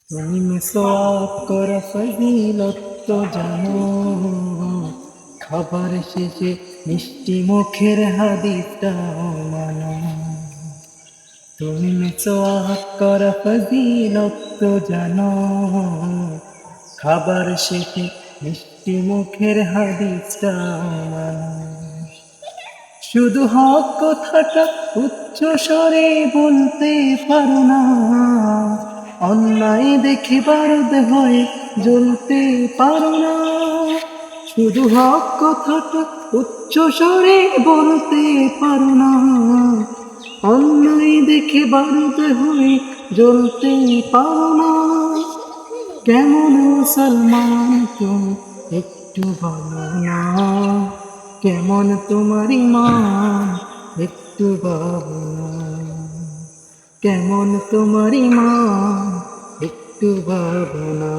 তুমি মিসওয়াক করা ফজিলত তো জানো, খাবার শেষে মিষ্টি মুখের হাদিসটাও মানো। তুমি মিসওয়াক করা ফজিলত তো জানো, খাবার শেষে মিষ্টি মুখের হাদিসটাও মানো। শুধু হক কথাটা উচ্চ স্বরে বলতে পারো না, অন্যায় দেখে বারদ হয়ে জ্বলতে পারো না। শুধু হক কথাটা উচ্চ স্বরে বলতে পারো না, অন্যায় দেখে বারদ হয়ে জ্বলতে পারো না। কেমন মুসলমান তুমি একটু বলো না, কেমন তোমার ঈমান একটু ভাবনা, কেমন তোমার ঈমান একটু ভাবনা।